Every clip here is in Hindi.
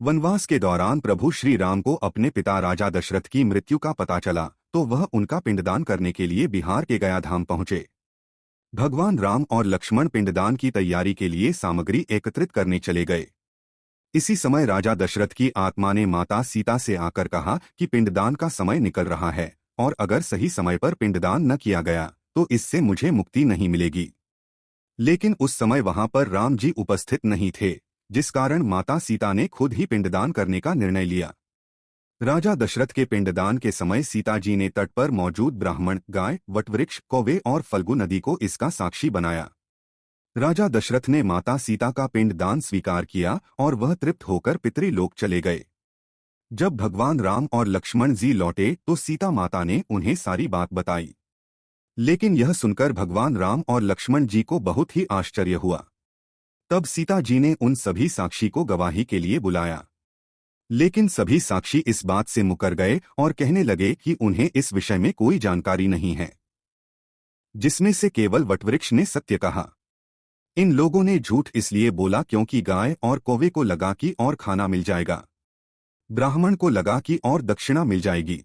वनवास के दौरान प्रभु श्री राम को अपने पिता राजा दशरथ की मृत्यु का पता चला तो वह उनका पिंडदान करने के लिए बिहार के गया धाम पहुंचे। भगवान राम और लक्ष्मण पिंडदान की तैयारी के लिए सामग्री एकत्रित करने चले गए। इसी समय राजा दशरथ की आत्मा ने माता सीता से आकर कहा कि पिंडदान का समय निकल रहा है और अगर सही समय पर पिंडदान न किया गया तो इससे मुझे मुक्ति नहीं मिलेगी। लेकिन उस समय वहां पर राम जी उपस्थित नहीं थे, जिस कारण माता सीता ने खुद ही पिंडदान करने का निर्णय लिया। राजा दशरथ के पिंडदान के समय सीता जी ने तट पर मौजूद ब्राह्मण, गाय, वटवृक्ष, कौवे और फल्गु नदी को इसका साक्षी बनाया। राजा दशरथ ने माता सीता का पिंडदान स्वीकार किया और वह तृप्त होकर पितृलोक चले गए। जब भगवान राम और लक्ष्मण जी लौटे तो सीता माता ने उन्हें सारी बात बताई। लेकिन यह सुनकर भगवान राम और लक्ष्मण जी को बहुत ही आश्चर्य हुआ। तब सीता जी ने उन सभी साक्षी को गवाही के लिए बुलाया, लेकिन सभी साक्षी इस बात से मुकर गए और कहने लगे कि उन्हें इस विषय में कोई जानकारी नहीं है, जिसमें से केवल वटवृक्ष ने सत्य कहा। इन लोगों ने झूठ इसलिए बोला क्योंकि गाय और कौवे को लगा कि और खाना मिल जाएगा, ब्राह्मण को लगा कि और दक्षिणा मिल जाएगी,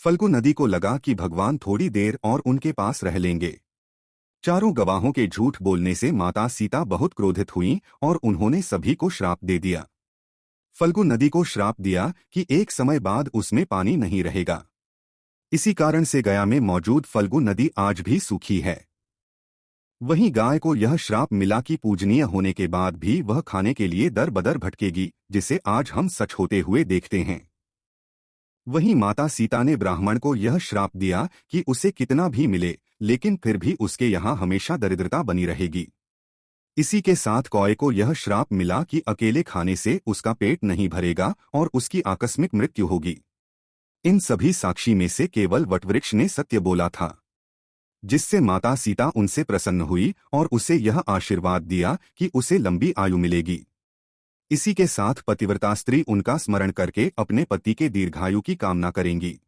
फल्गु नदी को लगा कि भगवान थोड़ी देर और उनके पास रह लेंगे। चारों गवाहों के झूठ बोलने से माता सीता बहुत क्रोधित हुईं और उन्होंने सभी को श्राप दे दिया। फल्गु नदी को श्राप दिया कि एक समय बाद उसमें पानी नहीं रहेगा। इसी कारण से गया में मौजूद फल्गु नदी आज भी सूखी है। वहीं गाय को यह श्राप मिला कि पूजनीय होने के बाद भी वह खाने के लिए दर बदर भटकेगी, जिसे आज हम सच होते हुए देखते हैं। वहीं माता सीता ने ब्राह्मण को यह श्राप दिया कि उसे कितना भी मिले लेकिन फिर भी उसके यहाँ हमेशा दरिद्रता बनी रहेगी। इसी के साथ कौए को यह श्राप मिला कि अकेले खाने से उसका पेट नहीं भरेगा और उसकी आकस्मिक मृत्यु होगी। इन सभी साक्षी में से केवल वटवृक्ष ने सत्य बोला था, जिससे माता सीता उनसे प्रसन्न हुई और उसे यह आशीर्वाद दिया कि उसे लंबी आयु मिलेगी। इसी के साथ पतिव्रता स्त्री उनका स्मरण करके अपने पति के दीर्घायु की कामना करेंगी।